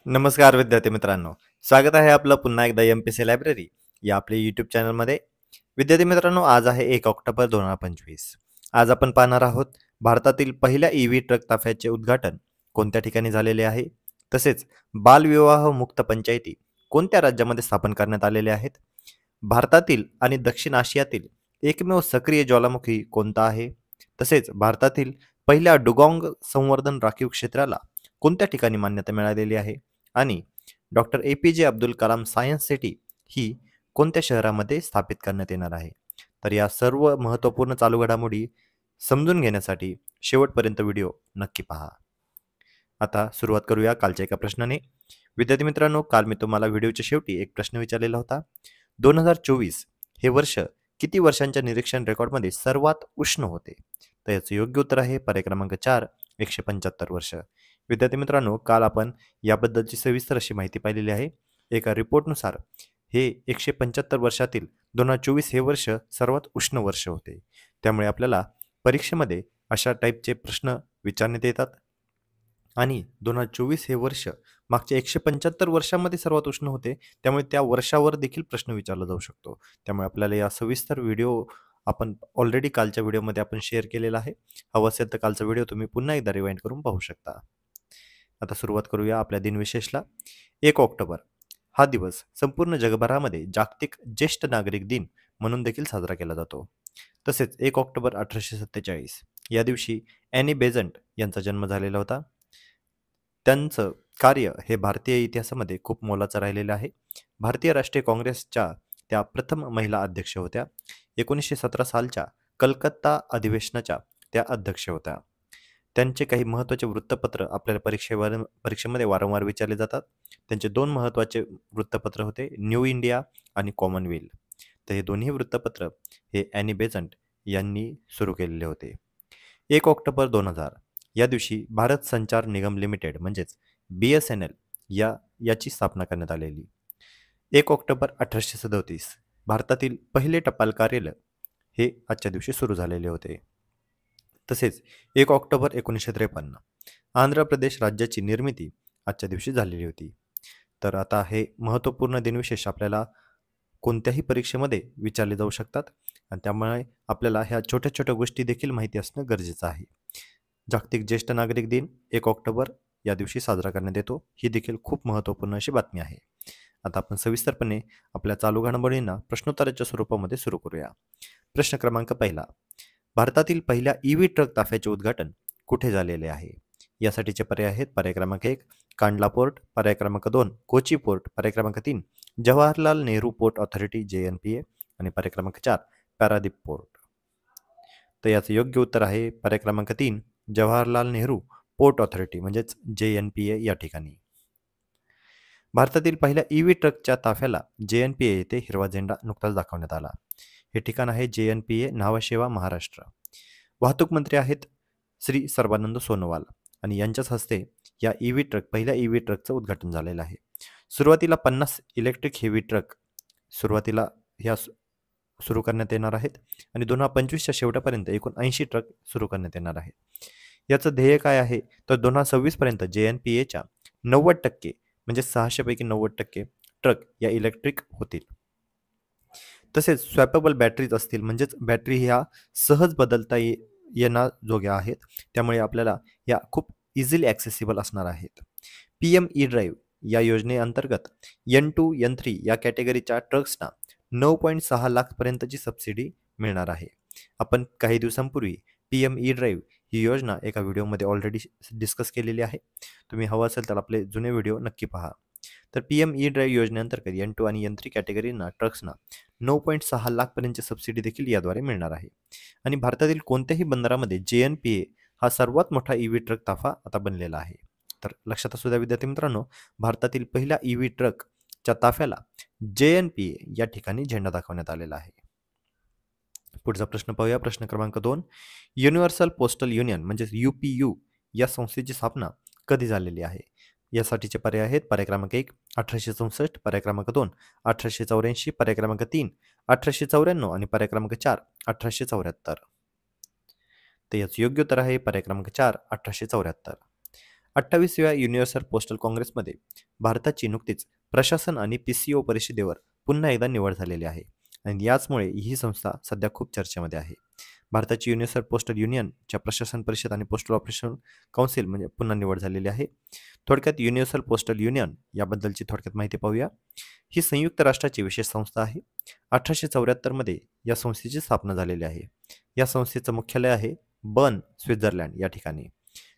नमस्कार विद्यार्थी मित्रांनो, स्वागत आहे आपलं पुन्हा एकदा MPC लायब्ररी या आपल्या यूट्यूब चॅनलमध्ये. विद्यार्थी मित्रांनो, आज आहे 1 ऑक्टोबर 2025. आज आपण पाहणार आहोत भारतातील पहिल्या EV ट्रक ताफ्याचे उद्घाटन कोणत्या ठिकाणी झालेले आहे, तसेच बालविवाह मुक्त पंचायती कोणत्या राज्यामध्ये स्थापन करण्यात आलेले आहेत, भारतातील आणि दक्षिण आशियातील एकमेव सक्रिय ज्वालामुखी कोणता आहे, तसेच भारतातील पहिल्या डुगॉंग संवर्धन राखीव क्षेत्राला कोणत्या ठिकाणी मान्यता मिळालेली आहे आणि doctor APJ Abdul Kalam science city ही कोणत्या शहरामध्ये स्थापित करण्यात येणार आहे. तर या सर्व महत्त्वपूर्ण चालू घडामोडी समजून घेण्यासाठी शेवटपर्यंत व्हिडिओ नक्की पहा. आता सुरुवात करूया कालच्या एका प्रश्नाने. विद्यार्थी मित्रांनो, काल मी तुम्हाला व्हिडिओच्या शेवटी एक प्रश्न विचारलेला होता. 2024 हे वर्ष किती वर्षांच्या निरीक्षण रेकॉर्डमध्ये सर्वात उष्ण होते? तर याचं योग्य उत्तर आहे पर्याय क्रमांक 4, 175 वर्ष. विद्यार्थी मित्रांनो, काल आपण याबद्दलची सविस्तर अशी माहिती पाहिलेली आहे. एका रिपोर्टनुसार हे 175 वर्षातील 2024 हे वर्ष सर्वात उष्ण वर्ष होते. त्यामुळे आपल्याला परीक्षेमध्ये अशा टाईपचे प्रश्न विचारण्यात येतात आणि 2024 हे वर्ष मागच्या 175 वर्षांमध्ये सर्वात उष्ण होते. त्यामुळे त्या वर्षावर देखील प्रश्न विचारला जाऊ शकतो. त्यामुळे आपल्याला या सविस्तर व्हिडिओ आपण ऑलरेडी कालच्या व्हिडिओमध्ये आपण शेअर केलेला आहे. हवं असेल तर कालचा व्हिडिओ तुम्ही पुन्हा एकदा रिवाइंड करून पाहू शकता. आता सुरुवात करूया आपल्या दिनविशेषला. 1 ऑक्टोबर हा दिवस संपूर्ण जगभरामध्ये जागतिक ज्येष्ठ नागरिक दिन म्हणून देखील साजरा केला जातो. तसेच 1 ऑक्टोबर 1847 या दिवशी ॲनी बेझंट यांचा जन्म झालेला होता. त्यांचं कार्य हे भारतीय इतिहासामध्ये खूप मोलाचं राहिलेलं आहे. भारतीय राष्ट्रीय काँग्रेसच्या त्या प्रथम महिला अध्यक्ष होत्या. 1917 सालच्या कलकत्ता अधिवेशनाच्या त्या अध्यक्ष होत्या. त्यांचे काही महत्त्वाचे वृत्तपत्र आपल्याला परीक्षेमध्ये वारंवार विचारले जातात. त्यांचे 2 महत्त्वाचे वृत्तपत्र होते, न्यू इंडिया आणि कॉमनवेल्थ. तर हे दोन्ही वृत्तपत्र हे ॲनी बेझंट यांनी सुरू केलेले होते. 1 ऑक्टोबर 2000 या दिवशी भारत संचार निगम लिमिटेड म्हणजेच BSNL याची स्थापना करण्यात आलेली. 1 ऑक्टोबर 1837 भारतातील पहिले टपाल कार्यालय हे आजच्या दिवशी सुरू झालेले होते. तसेच 1 ऑक्टोबर 1953 आंध्र प्रदेश राज्याची निर्मिती आजच्या दिवशी झालेली होती. तर आता हे महत्त्वपूर्ण दिनविशेष आपल्याला कोणत्याही परीक्षेमध्ये विचारले जाऊ शकतात आणि त्यामुळे आपल्याला ह्या छोट्या छोट्या गोष्टी देखील माहिती असणं गरजेचं आहे. जागतिक ज्येष्ठ नागरिक दिन 1 ऑक्टोबर या दिवशी साजरा करण्यात येतो. ही देखील खूप महत्त्वपूर्ण अशी बातमी आहे. आता आपण सविस्तरपणे आपल्या चालू घडामोडींना प्रश्नोत्तराच्या स्वरूपामध्ये सुरू करूया. प्रश्न क्रमांक 1, भारतातील पहिल्या EV ट्रक ताफ्याचे उद्घाटन कुठे झालेले आहे? यासाठीचे पर्याय आहेत पर्याय क्रमांक 1 कांडला पोर्ट, पर्याय क्रमांक 2 कोची पोर्ट, पर्याय क्रमांक 3 Jawaharlal Nehru port authority JNPA आणि पर्याय क्रमांक 4 पॅरादीप पोर्ट. तर याचं योग्य उत्तर आहे पर्याय क्रमांक 3 जवाहरलाल नेहरू पोर्ट ऑथॉरिटी म्हणजेच JNPA या ठिकाणी. भारतातील पहिल्या EV ट्रकच्या ताफ्याला JNPA येथे हिरवा झेंडा नुकताच दाखवण्यात आला. हे ठिकाण आहे JNPA न्हावाशेवा महाराष्ट्र. वाहतूक मंत्री आहेत श्री सर्बानंद सोनोवाल आणि यांच्याच हस्ते या पहिल्या EV ट्रकचं उद्घाटन झालेलं आहे. सुरुवातीला 50 इलेक्ट्रिक हेवी ट्रक सुरुवातीला ह्या सुरू करण्यात येणार आहेत आणि 2025च्या शेवटापर्यंत एकूण 80 ट्रक सुरू करण्यात येणार आहेत. याचं ध्येय काय आहे तर 2026 पर्यंत JNPAच्या 90% म्हणजे 600 पैकी 90% ट्रक या इलेक्ट्रिक होतील. तसेच स्वॅपेबल बॅटरीज असतील म्हणजेच बॅटरी ह्या सहज बदलता येण्याजोग्या आहेत. त्यामुळे आपल्याला या खूप इझिली ॲक्सेसिबल असणार आहेत. PM E-ड्राईव्ह या योजनेअंतर्गत N2 N3 या कॅटेगरीच्या ट्रक्सना 9.6 लाखपर्यंतची सबसिडी मिळणार आहे. आपण काही दिवसांपूर्वी PM E-ड्राईव्ह ही योजना एका व्हिडिओमध्ये ऑलरेडी डिस्कस केलेली आहे. तुम्ही हवं असेल तर आपले जुने व्हिडिओ नक्की पहा. तर PM E-ड्राईव्ह योजनेअंतर्गत N2 आणि N3 कॅटेगरीना ट्रक्सना 9.6 लाखपर्यंतची सबसिडी देखील याद्वारे मिळणार आहे. आणि भारतातील कोणत्याही बंदरामध्ये JNPA हा सर्वात मोठा EV ट्रक ताफा आता बनलेला आहे. तर लक्षात असू द्या विद्यार्थी मित्रांनो, भारतातील पहिल्या EV ट्रकच्या ताफ्याला JNPA या ठिकाणी झेंडा दाखवण्यात आलेला आहे. पुढचा प्रश्न पाहूया. प्रश्न क्रमांक 2, युनिव्हर्सल पोस्टल युनियन म्हणजेच UPU या संस्थेची स्थापना कधी झालेली आहे? यासाठीचे पर्याय आहेत पर्याय क्रमांक 1 1864, पर्याय क्रमांक 2 1884, पर्याय क्रमांक 3 1894 आणि पर्याय क्रमांक 4 1874. तर याचं योग्य उत्तर आहे पर्याय क्रमांक 4 1874. 28व्या युनिव्हर्सल पोस्टल काँग्रेसमध्ये भारताची नुकतीच प्रशासन आणि PCO परिषदेवर पुन्हा एकदा निवड झालेली आहे आणि याचमुळे ही संस्था सध्या खूप चर्चेमध्ये आहे. भारताची युनिव्हर्सल पोस्टल युनियनच्या प्रशासन परिषद आणि पोस्टल ऑपरेशन काउन्सिल म्हणजे पुन्हा निवड झालेली आहे. थोडक्यात युनिव्हर्सल पोस्टल युनियन याबद्दलची थोडक्यात माहिती पाहूया. ही संयुक्त राष्ट्राची विशेष संस्था आहे. 1874 मध्ये या संस्थेची स्थापना झालेली आहे. या संस्थेचं मुख्यालय आहे बर्न, स्वित्झर्लंड या ठिकाणी.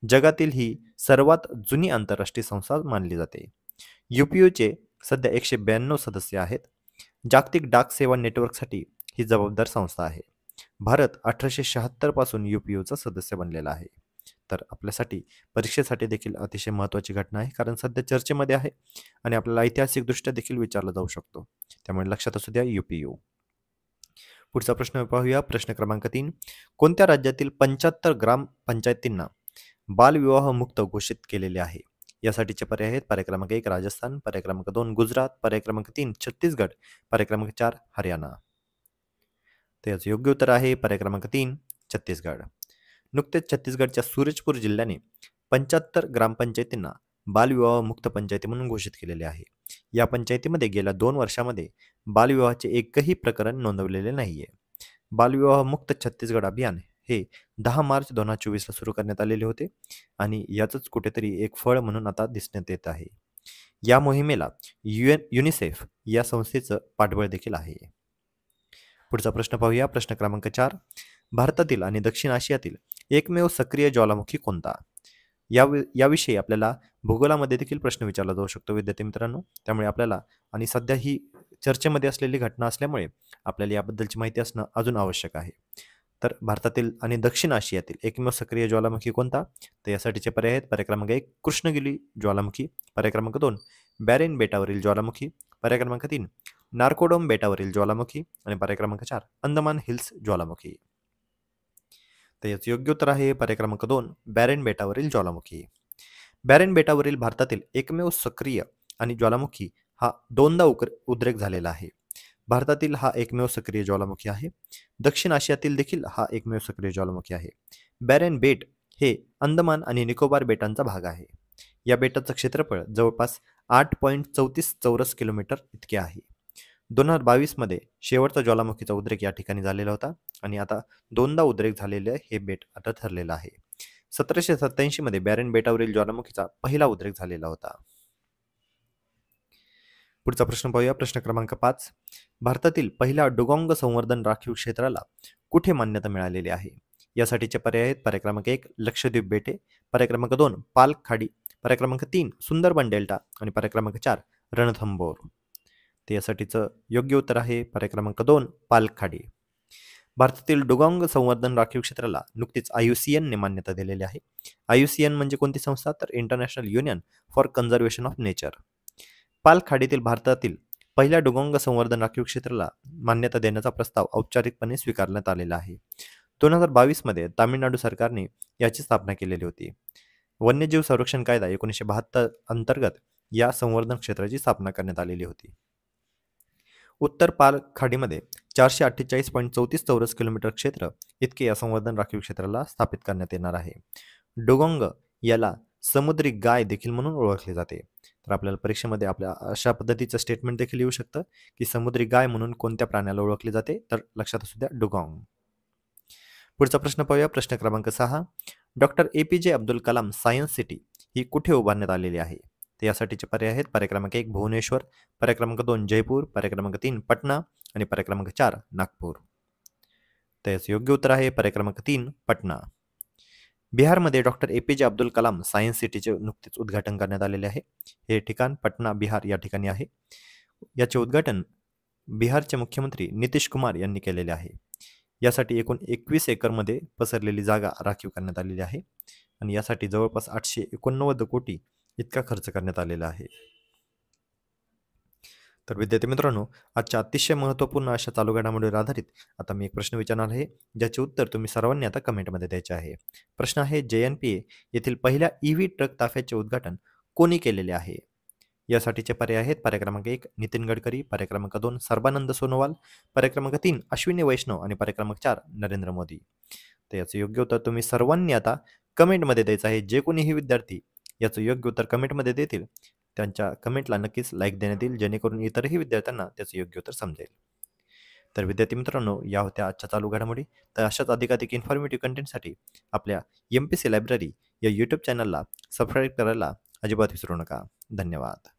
जगातील ही सर्वात जुनी आंतरराष्ट्रीय संस्था मानली जाते. UPOचे सध्या 192 सदस्य आहेत. जागतिक डाक सेवा नेटवर्कसाठी ही जबाबदार संस्था आहे. भारत 1876 पासून UPOचा सदस्य बनलेला आहे. तर आपल्यासाठी परीक्षेसाठी देखील अतिशय महत्त्वाची घटना आहे, कारण सध्या चर्चेमध्ये आहे आणि आपल्याला ऐतिहासिकदृष्ट्या देखील विचारला जाऊ शकतो. त्यामुळे लक्षात असू द्या UPO. पुढचा प्रश्न पाहूया. प्रश्न क्रमांक 3. कोणत्या राज्यातील 75 ग्रामपंचायतींना बालविवाह मुक्त घोषित केलेले आहे? यासाठीचे पर्याय आहेत पर्याय क्रमांक 1 राजस्थान, पर्याय क्रमांक 2 गुजरात, पर्याय क्रमांक 3 छत्तीसगड, पर्याय क्रमांक 4 हरियाणा. तर याचं योग्य उत्तर आहे पर्याय क्रमांक 3 छत्तीसगड. नुकतेच छत्तीसगडच्या सूरजपूर जिल्ह्याने 75 ग्रामपंचायतींना बालविवाह मुक्त पंचायती म्हणून घोषित केलेले आहे. या पंचायतीमध्ये गेल्या 2 वर्षामध्ये बालविवाहाचे एकही प्रकरण नोंदवलेले नाहीये. बालविवाह मुक्त छत्तीसगड अभियान हे 10 मार्च 2024ला सुरू करण्यात आलेले होते आणि याचंच कुठेतरी एक फळ म्हणून आता दिसण्यात येत आहे. या मोहिमेला युनिसेफ या संस्थेचं पाठबळ देखील आहे. पुढचा प्रश्न पाहूया. प्रश्न क्रमांक 4. भारतातील आणि दक्षिण आशियातील एकमेव सक्रिय ज्वालामुखी कोणता? याविषयी आपल्याला भूगोलामध्ये देखील प्रश्न विचारला जाऊ शकतो विद्यार्थी मित्रांनो. त्यामुळे आपल्याला आणि सध्या ही चर्चेमध्ये असलेली घटना असल्यामुळे आपल्याला याबद्दलची माहिती असणं अजून आवश्यक आहे. तर भारतातील आणि दक्षिण आशियातील एकमेव सक्रिय ज्वालामुखी कोणता? तर यासाठीचे पर्याय आहेत पर्याय क्रमांक 1 कृष्णगिरी ज्वालामुखी, पर्याय क्रमांक 2 बॅरेन बेटावरील ज्वालामुखी, पर्याय क्रमांक 3 नार्कोडोम बेटावरील ज्वालामुखी आणि पर्याय क्रमांक 4 अंदमान हिल्स ज्वालामुखी. तर याचं योग्य उत्तर आहे पर्याय क्रमांक 2 बॅरेन बेटावरील ज्वालामुखी. बॅरेन बेटावरील भारतातील एकमेव सक्रिय आणि ज्वालामुखी हा 2दा उद्रेक झालेला आहे. भारतातील हा एकमेव सक्रिय ज्वालामुखी आहे. दक्षिण आशियातील देखील हा एकमेव सक्रिय ज्वालामुखी आहे. बॅरेन बेट हे अंदमान आणि निकोबार बेटांचा भाग आहे. या बेटाचं क्षेत्रफळ जवळपास 8.34 चौरस किलोमीटर इतके आहे. 2022 मध्ये शेवटचा ज्वालामुखीचा उद्रेक या ठिकाणी झालेला होता आणि आता 2दा उद्रेक झालेले हे बेट आता ठरलेलं आहे. 1787 मध्ये बॅरेन बेटावरील ज्वालामुखीचा पहिला उद्रेक झालेला होता. पुढचा प्रश्न पाहूया. प्रश्न क्रमांक 5. भारतातील पहिल्या डुगोंग संवर्धन राखीव क्षेत्राला कुठे मान्यता मिळालेली आहे? यासाठीचे पर्याय आहेत पर्याय क्रमांक 1 लक्षद्वीप बेटे, पर्याय क्रमांक 2 पाल्क खाडी, पर्याय क्रमांक 3 सुंदरबन डेल्टा आणि पर्याय क्रमांक 4 रणथंबोर. ते यासाठीचं योग्य उत्तर आहे पर्याय क्रमांक 2 पाल्क खाडी. भारतातील डुगोंग संवर्धन राखीव क्षेत्राला नुकतीच IUCN ने मान्यता दिलेली आहे. IUCN म्हणजे कोणती संस्था? तर international union for conservation of nature. Palk खाडीतील भारतातील पहिल्या डुगोंग संवर्धन राखीव क्षेत्राला मान्यता देण्याचा प्रस्ताव औपचारिकपणे स्वीकारण्यात आलेला आहे. 2022 मध्ये तामिळनाडू सरकारने याची स्थापना केलेली होती. वन्यजीव संरक्षण कायदा 1972 अंतर्गत या संवर्धन क्षेत्राची स्थापना करण्यात आलेली होती. उत्तर पाल्क खाडीमध्ये 448.34 चौरस किलोमीटर क्षेत्र इतके या संवर्धन राखीव क्षेत्राला स्थापित करण्यात येणार आहे. डुगोंग याला समुद्री गाय देखील म्हणून ओळखले जाते. तर आपल्याला परीक्षेमध्ये आपल्या अशा पद्धतीचं स्टेटमेंट देखील येऊ शकतं की समुद्री गाय म्हणून कोणत्या प्राण्याला ओळखले जाते? तर लक्षात असू द्या डुगोंग. पुढचा प्रश्न पाहूया. प्रश्न क्रमांक 6. Doctor APJ Abdul Kalam science city ही कुठे उभारण्यात आलेली आहे? तर यासाठीचे पर्याय आहेत पर्याय क्रमांक 1 भुवनेश्वर, पर्याय क्रमांक 2 जयपूर, पर्याय क्रमांक 3 पटना आणि पर्याय क्रमांक 4 नागपूर. तर याचं योग्य उत्तर आहे पर्याय क्रमांक 3 पटना. बिहारमध्ये doctor APJ Abdul Kalam science सिटीचे नुकतेच उद्घाटन करण्यात आलेले आहे. हे ठिकाण पटना बिहार या ठिकाणी आहे. याचे उद्घाटन बिहारचे मुख्यमंत्री नितीश कुमार यांनी केलेले आहे. यासाठी एकूण 21 एकरमध्ये पसरलेली जागा राखीव करण्यात आलेली आहे आणि यासाठी जवळपास 889 कोटी इतका खर्च करण्यात आलेला आहे. तर विद्यार्थी मित्रांनो, आजच्या अतिशय महत्त्वपूर्ण अशा चालू घडामोडीवर आधारित आता मी एक प्रश्न विचारणार आहे, ज्याचे उत्तर तुम्ही सर्वांनी आता कमेंटमध्ये द्यायचे आहे. प्रश्न आहे JNPA येथील पहिल्या EV ट्रक ताफ्याचे उद्घाटन कोणी केलेले आहे? यासाठीचे पर्याय आहेत पर्याय क्रमांक 1 नितीन गडकरी, पर्याय क्रमांक 2 सर्बानंद सोनोवाल, पर्याय क्रमांक 3 अश्विनी वैष्णव आणि पर्याय क्रमांक 4 नरेंद्र मोदी. तर याचं योग्य उत्तर तुम्ही सर्वांनी आता कमेंटमध्ये द्यायचं आहे. जे कोणीही विद्यार्थी याचं योग्य उत्तर कमेंटमध्ये देतील, त्यांच्या कमेंटला नक्कीच लाईक देण्यात येईल, जेणेकरून इतरही विद्यार्थ्यांना त्याचं योग्य उत्तर समजेल. तर विद्यार्थी मित्रांनो, या होत्या आजच्या चालू घडामोडी. तर अशाच अधिकाधिक इन्फॉर्मेटिव्ह कंटेंटसाठी आपल्या MPC लायब्ररी या यूट्यूब चॅनलला सबस्क्राईब करायला अजिबात विसरू नका. धन्यवाद.